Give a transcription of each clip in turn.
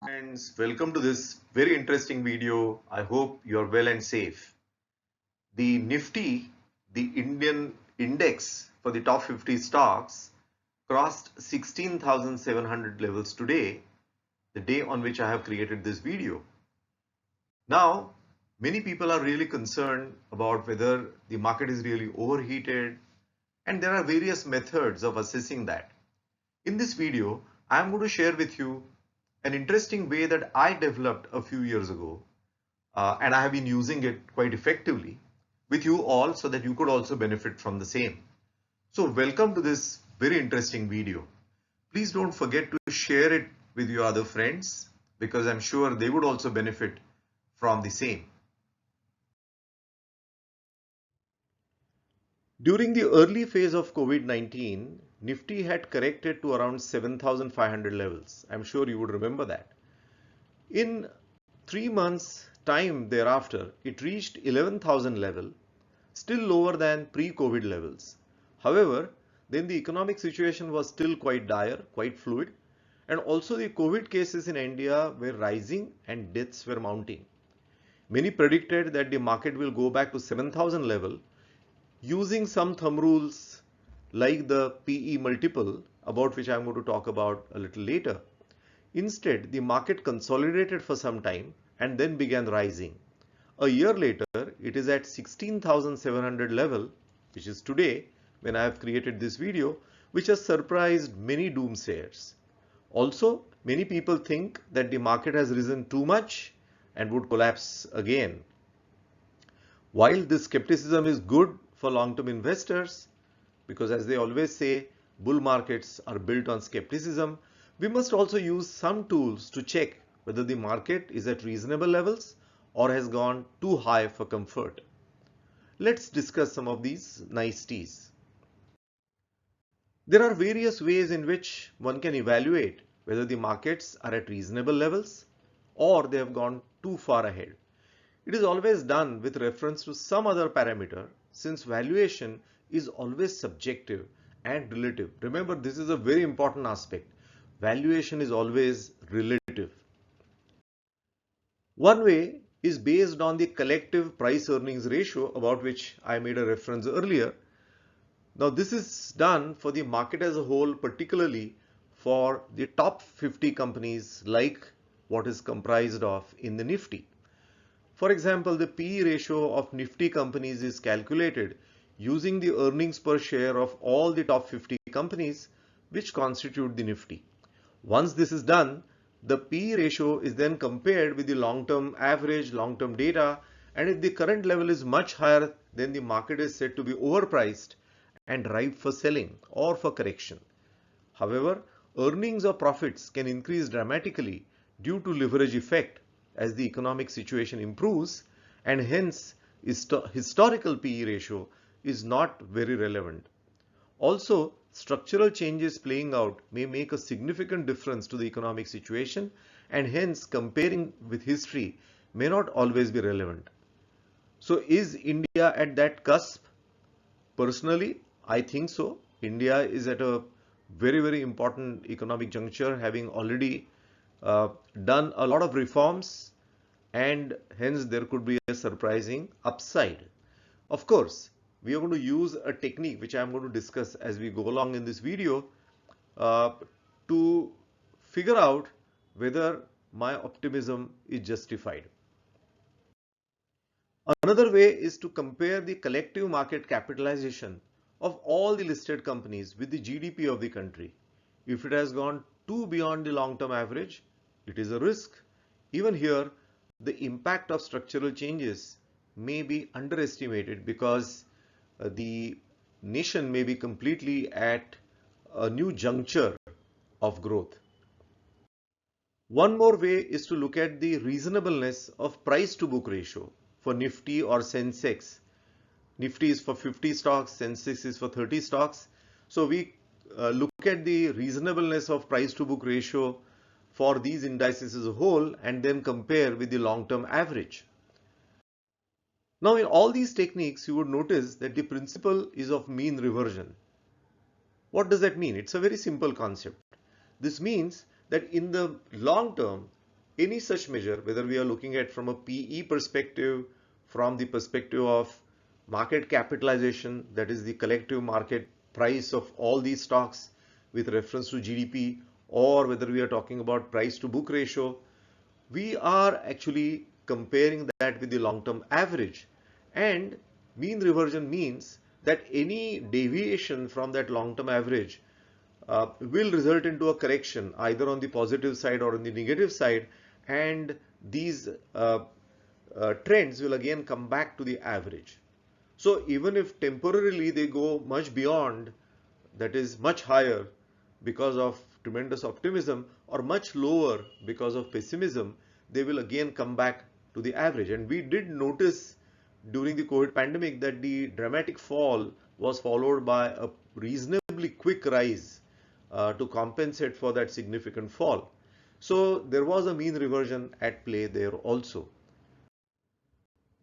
Friends, welcome to this very interesting video. I hope you're well and safe. The Nifty, the Indian index for the top 50 stocks, crossed 16,700 levels today, the day on which I have created this video. Now, many people are really concerned about whether the market is really overheated, and there are various methods of assessing that. In this video, I am going to share with you an interesting way that I developed a few years ago, and I have been using it quite effectively with you all so that you could also benefit from the same. So welcome to this very interesting video. Please don't forget to share it with your other friends because I'm sure they would also benefit from the same. During the early phase of COVID-19, Nifty had corrected to around 7,500 levels. I'm sure you would remember that. In 3 months time thereafter, it reached 11,000 level, still lower than pre-COVID levels. However, then the economic situation was still quite dire, quite fluid, and also the COVID cases in India were rising and deaths were mounting. Many predicted that the market will go back to 7,000 level using some thumb rules like the PE multiple, about which I'm going to talk about a little later. Instead, the market consolidated for some time and then began rising. A year later, it is at 16,700 level, which is today when I have created this video, which has surprised many doomsayers. Also, many people think that the market has risen too much and would collapse again. While this skepticism is good for long-term investors, because as they always say, bull markets are built on skepticism, we must also use some tools to check whether the market is at reasonable levels or has gone too high for comfort. Let's discuss some of these niceties. There are various ways in which one can evaluate whether the markets are at reasonable levels or they have gone too far ahead. It is always done with reference to some other parameter, since valuation is always subjective and relative. Remember, this is a very important aspect. Valuation is always relative. One way is based on the collective price earnings ratio about which I made a reference earlier. Now this is done for the market as a whole, particularly for the top 50 companies like what is comprised of in the Nifty. For example, the PE ratio of Nifty companies is calculated using the earnings per share of all the top 50 companies which constitute the Nifty. Once this is done, the PE ratio is then compared with the long-term average, long-term data, and if the current level is much higher, then the market is said to be overpriced and ripe for selling or for correction. However, earnings or profits can increase dramatically due to leverage effect as the economic situation improves, and hence historical PE ratio is not very relevant. Also, structural changes playing out may make a significant difference to the economic situation, and hence comparing with history may not always be relevant. So is India at that cusp? Personally, I think so. India is at a very important economic juncture, having already done a lot of reforms, and hence there could be a surprising upside. Of course, we are going to use a technique which I am going to discuss as we go along in this video uh, to figure out whether my optimism is justified. Another way is to compare the collective market capitalization of all the listed companies with the GDP of the country. If it has gone too beyond the long-term average, it is a risk. Even here, the impact of structural changes may be underestimated because the nation may be completely at a new juncture of growth. One more way is to look at the reasonableness of price to book ratio for Nifty or Sensex. Nifty is for 50 stocks, Sensex is for 30 stocks. So we look at the reasonableness of price to book ratio for these indices as a whole and then compare with the long-term average. Now in all these techniques, you would notice that the principle is of mean reversion. What does that mean? It's a very simple concept. This means that in the long term, any such measure, whether we are looking at from a PE perspective, from the perspective of market capitalization, that is the collective market price of all these stocks with reference to GDP, or whether we are talking about price to book ratio, we are actually comparing that with the long-term average. And mean reversion means that any deviation from that long-term average will result into a correction either on the positive side or on the negative side, and these trends will again come back to the average. So even if temporarily they go much beyond, that is much higher because of tremendous optimism, or much lower because of pessimism, they will again come back to the average. And we did notice during the COVID pandemic that the dramatic fall was followed by a reasonably quick rise to compensate for that significant fall. So there was a mean reversion at play there also.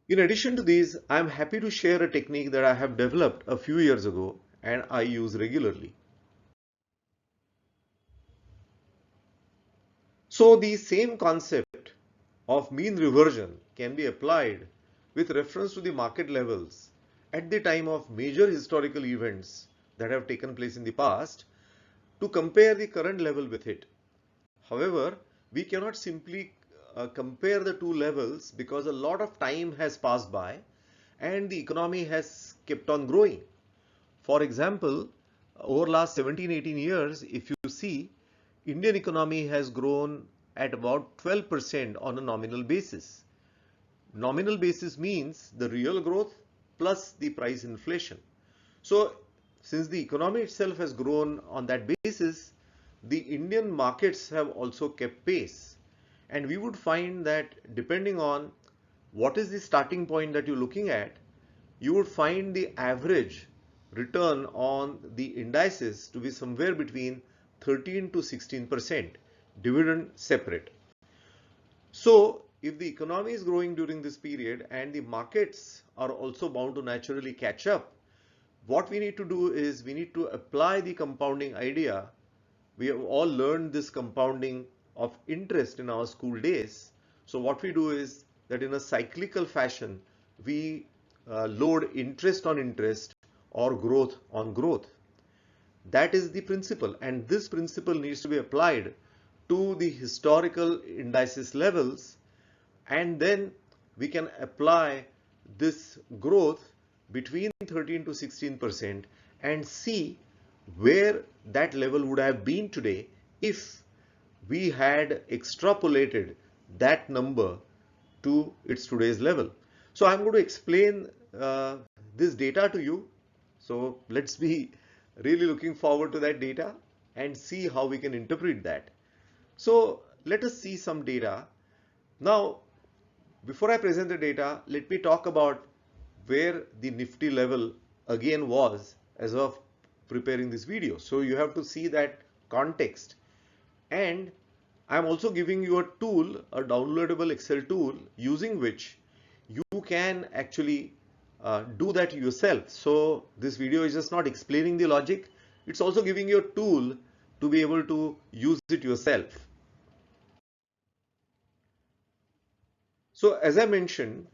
In addition to these, I am happy to share a technique that I have developed a few years ago and I use regularly. So the same concept of mean reversion can be applied with reference to the market levels at the time of major historical events that have taken place in the past to compare the current level with it. However, we cannot simply compare the two levels because a lot of time has passed by and the economy has kept on growing. For example, over last 17-18 years, if you see, Indian economy has grown at about 12% on a nominal basis. Nominal basis means the real growth plus the price inflation. So since the economy itself has grown on that basis, the Indian markets have also kept pace. And we would find that depending on what is the starting point that you're looking at, you would find the average return on the indices to be somewhere between 13 to 16%, dividend separate. So if the economy is growing during this period and the markets are also bound to naturally catch up, what we need to do is we need to apply the compounding idea. We have all learned this compounding of interest in our school days. So what we do is that in a cyclical fashion, we load interest on interest or growth on growth. That is the principle, and this principle needs to be applied to the historical indices levels, and then we can apply this growth between 13 to 16% and see where that level would have been today if we had extrapolated that number to its today's level. So I'm going to explain this data to you. So let's be really looking forward to that data and see how we can interpret that. So let us see some data. Now, before I present the data, let me talk about where the Nifty level again was as of preparing this video. So you have to see that context. And I'm also giving you a tool, a downloadable Excel tool, using which you can actually do that yourself. So this video is just not explaining the logic, it's also giving you a tool to be able to use it yourself. So as I mentioned,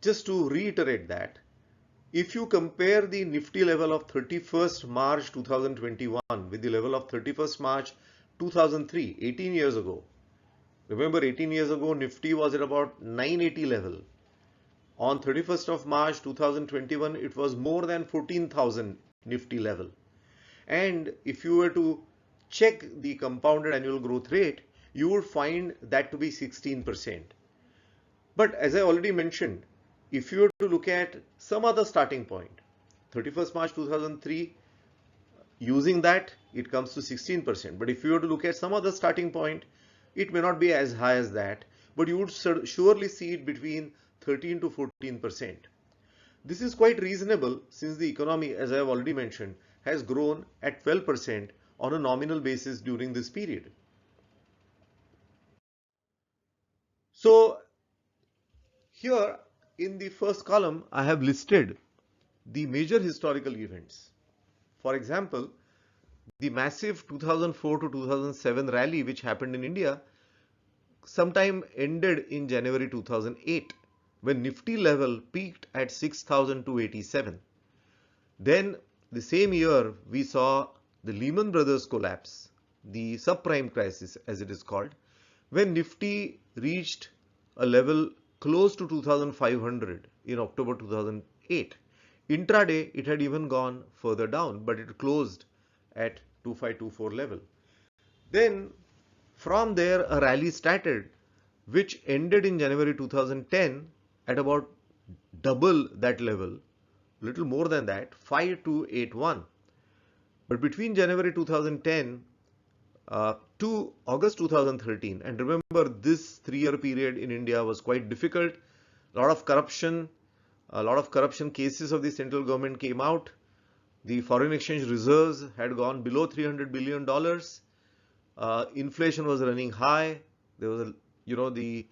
just to reiterate that, if you compare the Nifty level of 31st March 2021 with the level of 31st March 2003, 18 years ago. Remember, 18 years ago, Nifty was at about 980 level. On 31st of March 2021, it was more than 14,000 Nifty level. And if you were to check the compounded annual growth rate, you would find that to be 16%. But as I already mentioned, if you were to look at some other starting point, 31st March 2003, using that, it comes to 16%. But if you were to look at some other starting point, it may not be as high as that, but you would surely see it between 13 to 14%. This is quite reasonable since the economy, as I have already mentioned, has grown at 12% on a nominal basis during this period. So here in the first column, I have listed the major historical events. For example, the massive 2004 to 2007 rally which happened in India sometime ended in January 2008 when Nifty level peaked at 6,287. Then the same year we saw the Lehman Brothers collapse, the subprime crisis as it is called, when Nifty reached a level close to 2,500 in October 2008. Intraday it had even gone further down, but it closed at 2524 level. Then from there a rally started which ended in January 2010 at about double that level, little more than that, 5281. But between January 2010 to August 2013, and remember this 3-year period in India was quite difficult, a lot of corruption cases of the central government came out. The foreign exchange reserves had gone below $300 billion. Inflation was running high. There was the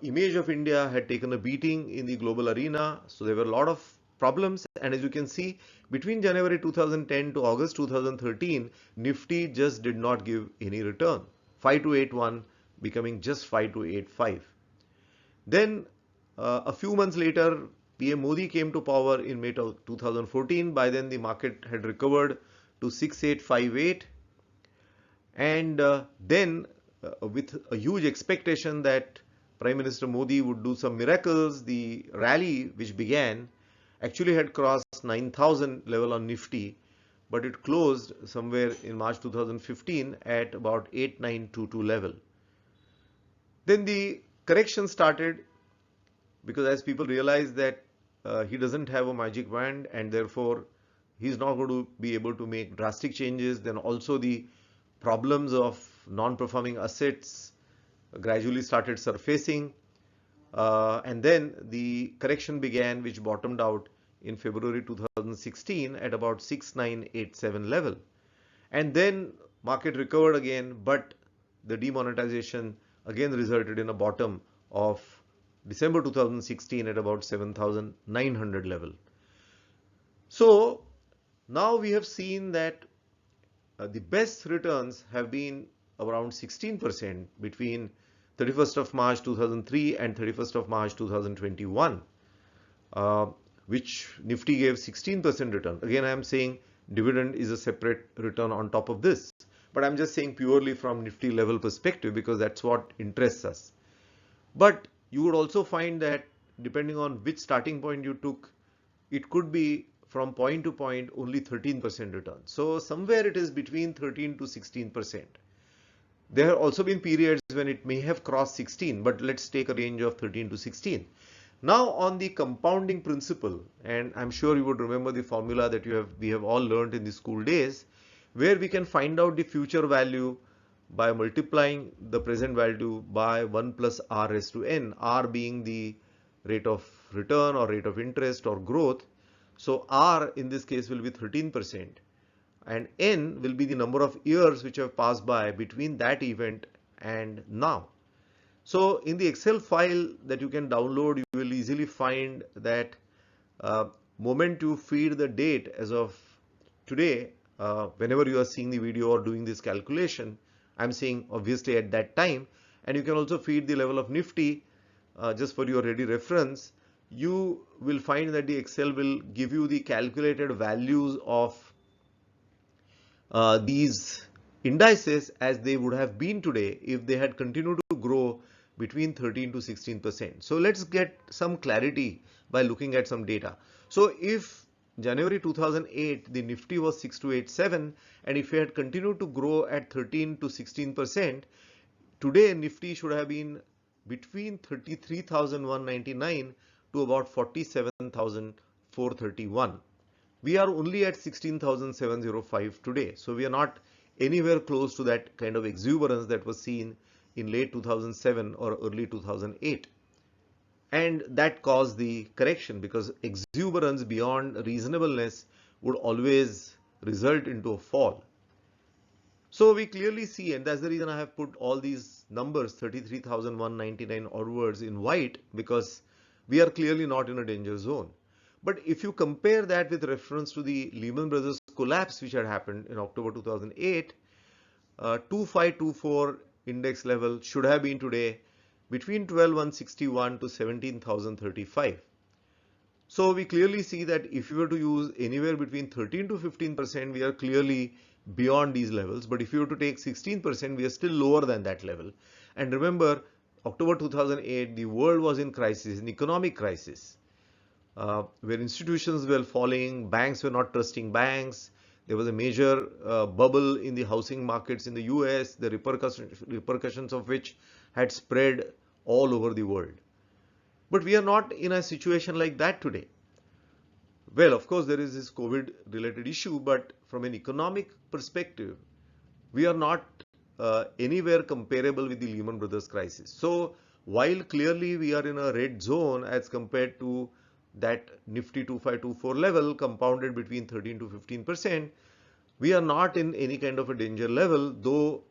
image of India had taken a beating in the global arena. So there were a lot of problems. And as you can see, between January 2010 to August 2013, Nifty just did not give any return. 5281 becoming just 5285. Then a few months later, PM Modi came to power in May 2014. By then the market had recovered to 6858. And then with a huge expectation that Prime Minister Modi would do some miracles, the rally which began actually had crossed 9,000 level on Nifty, but it closed somewhere in March 2015 at about 8922 level. Then the correction started because as people realized that he doesn't have a magic wand and therefore he's not going to be able to make drastic changes, then also the problems of non-performing assets gradually started surfacing, and then the correction began, which bottomed out in February 2016 at about 6987 level. And then market recovered again, but the demonetization again resulted in a bottom of December 2016 at about 7,900 level. So now we have seen that the best returns have been around 16% between 31st of March 2003 and 31st of March 2021, which Nifty gave 16% return. Again, I am saying dividend is a separate return on top of this, but I'm just saying purely from Nifty level perspective because that's what interests us. But you would also find that depending on which starting point you took, it could be from point to point only 13% return. So somewhere it is between 13 to 16%. There have also been periods when it may have crossed 16, but let's take a range of 13 to 16. Now on the compounding principle, and I'm sure you would remember the formula that we have all learned in the school days, where we can find out the future value by multiplying the present value by 1 plus r raised to n, r being the rate of return or rate of interest or growth. So r in this case will be 13%. And n will be the number of years which have passed by between that event and now. So in the Excel file that you can download, you will easily find that moment you feed the date as of today, whenever you are seeing the video or doing this calculation, I'm saying obviously at that time, and you can also feed the level of Nifty just for your ready reference. You will find that the Excel will give you the calculated values of these indices as they would have been today if they had continued to grow between 13 to 16%. So let's get some clarity by looking at some data. So if January 2008 the Nifty was 6287 and if it had continued to grow at 13 to 16%, today Nifty should have been between 33,199 to about 47,431. We are only at 16,705 today. So we are not anywhere close to that kind of exuberance that was seen in late 2007 or early 2008. And that caused the correction because exuberance beyond reasonableness would always result into a fall. So we clearly see, and that's the reason I have put all these numbers 33,199 onwards in white, because we are clearly not in a danger zone. But if you compare that with reference to the Lehman Brothers collapse which had happened in October 2008, 2524 index level should have been today between 12,161 to 17,035. So we clearly see that if you were to use anywhere between 13 to 15%, we are clearly beyond these levels. But if you were to take 16%, we are still lower than that level. And remember, October 2008, the world was in crisis, in economic crisis, where institutions were falling, banks were not trusting banks. There was a major bubble in the housing markets in the US, the repercussions of which had spread all over the world. But we are not in a situation like that today. Well, of course, there is this COVID related issue, but from an economic perspective, we are not anywhere comparable with the Lehman Brothers crisis. So while clearly we are in a red zone as compared to that Nifty 2524 level compounded between 13 to 15%, we are not in any kind of a danger level, though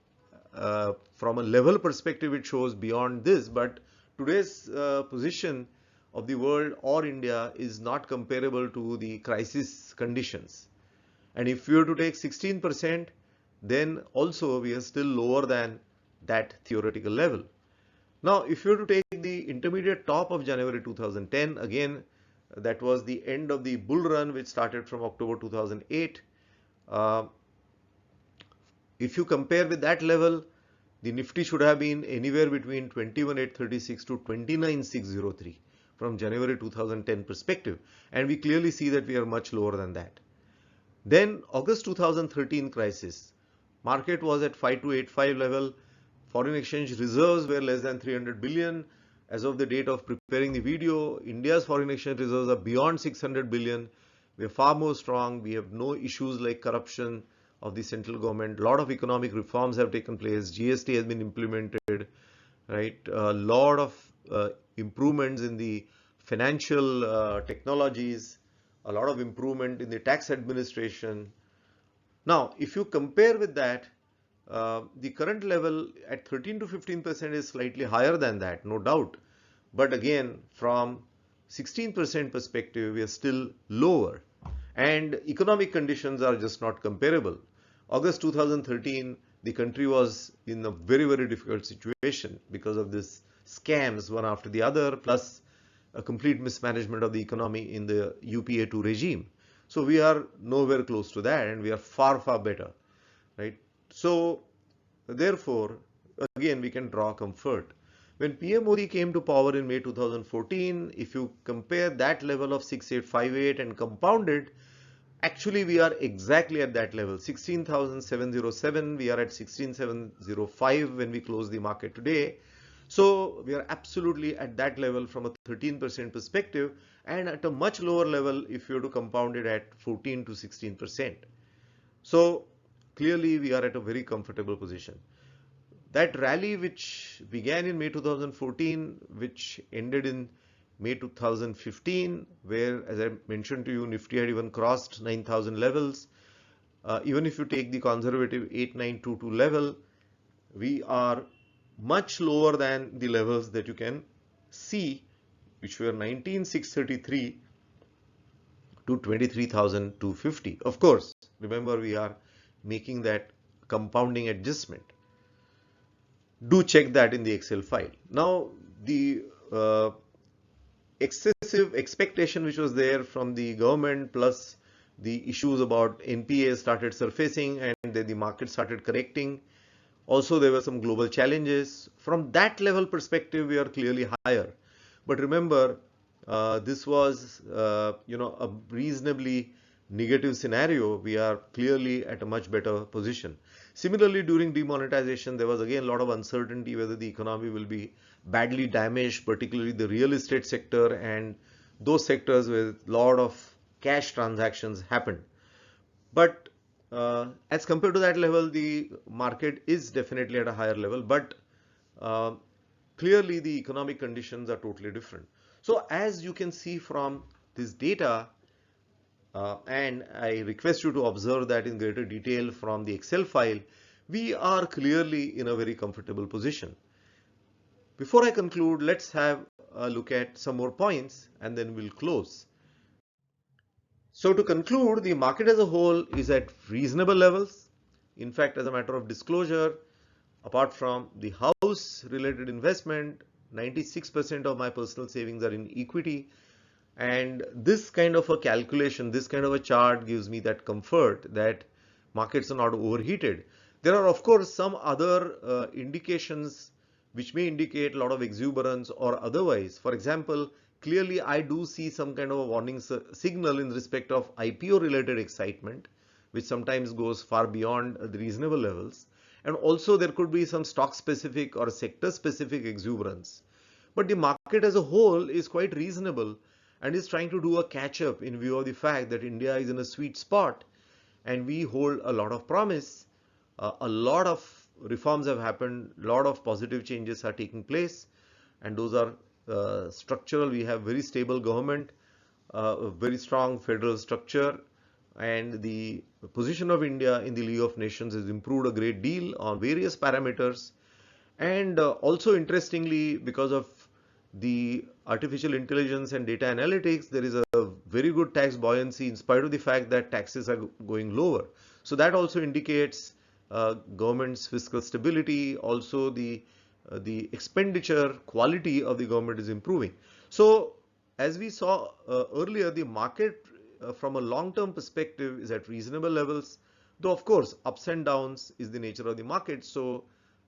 from a level perspective it shows beyond this. But today's position of the world or India is not comparable to the crisis conditions. And if we were to take 16%, then also we are still lower than that theoretical level. Now, if you were to take the intermediate top of January 2010, again, that was the end of the bull run which started from October 2008. If you compare with that level, the Nifty should have been anywhere between 21,836 to 29,603 from January 2010 perspective. And we clearly see that we are much lower than that. Then August 2013 crisis, market was at 5285 level. Foreign exchange reserves were less than 300 billion. As of the date of preparing the video, India's foreign exchange reserves are beyond 600 billion. We are far more strong. We have no issues like corruption of the central government. A lot of economic reforms have taken place. GST has been implemented, right? A lot of improvements in the financial technologies, a lot of improvement in the tax administration. Now, if you compare with that, the current level at 13 to 15% is slightly higher than that, no doubt. But again, from 16% perspective, we are still lower. And economic conditions are just not comparable. August 2013, the country was in a very, very difficult situation because of this scams one after the other, plus a complete mismanagement of the economy in the UPA2 regime. So we are nowhere close to that, and we are far, far better, right? So therefore, again, we can draw comfort. When PM Modi came to power in May 2014, if you compare that level of 6858 and compound it, actually we are exactly at that level, 16,707. We are at 16,705 when we close the market today. So we are absolutely at that level from a 13% perspective, and at a much lower level if you were to compound it at 14 to 16%. So clearly we are at a very comfortable position. That rally which began in May 2014, which ended in May 2015, where, as I mentioned to you, Nifty had even crossed 9,000 levels. Even if you take the conservative 8,922 level, we are much lower than the levels that you can see, which were 19,633 to 23,250. Of course, remember we are making that compounding adjustment. Do check that in the Excel file. Now, the excessive expectation which was there from the government, plus the issues about NPA started surfacing, and then the market started correcting. Also, there were some global challenges. From that level perspective, we are clearly higher. But remember, this was a reasonably negative scenario. We are clearly at a much better position. Similarly, during demonetization, there was again a lot of uncertainty whether the economy will be badly damaged, particularly the real estate sector and those sectors where a lot of cash transactions happened. But as compared to that level, the market is definitely at a higher level, but clearly the economic conditions are totally different. So as you can see from this data, and I request you to observe that in greater detail from the Excel file, we are clearly in a very comfortable position. Before I conclude, let's have a look at some more points and then we'll close. So to conclude, the market as a whole is at reasonable levels. In fact, as a matter of disclosure, apart from the house related investment, 96% of my personal savings are in equity. And this kind of a calculation, this kind of a chart gives me that comfort that markets are not overheated. There are, of course, some other indications which may indicate a lot of exuberance or otherwise. For example, clearly I do see some kind of a warning signal in respect of IPO related excitement, which sometimes goes far beyond the reasonable levels. And also there could be some stock specific or sector specific exuberance. But the market as a whole is quite reasonable and is trying to do a catch up in view of the fact that India is in a sweet spot and we hold a lot of promise. A lot of reforms have happened, a lot of positive changes are taking place, and those are structural. We have very stable government, a very strong federal structure, and the position of India in the League of Nations has improved a great deal on various parameters. And also interestingly, because of the artificial intelligence and data analytics, there is a very good tax buoyancy in spite of the fact that taxes are going lower. So that also indicates government's fiscal stability. Also the expenditure quality of the government is improving. So as we saw earlier, the market from a long-term perspective is at reasonable levels, though of course ups and downs is the nature of the market. So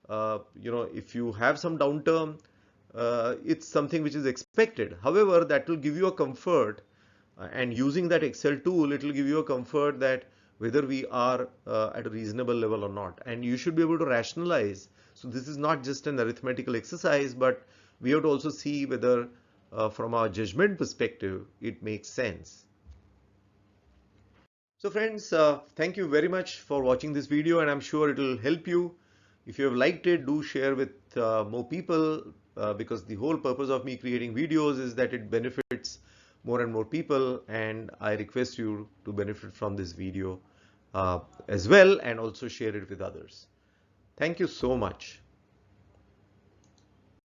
if you have some downturn, it's something which is expected. However, that will give you a comfort, and using that Excel tool, it will give you a comfort that whether we are at a reasonable level or not, and you should be able to rationalize. So this is not just an arithmetical exercise, but we have to also see whether from our judgment perspective it makes sense. So friends, thank you very much for watching this video, and I'm sure it will help you. If you have liked it, do share with more people, because the whole purpose of me creating videos is that it benefits more and more people, and I request you to benefit from this video as well, and also share it with others. Thank you so much.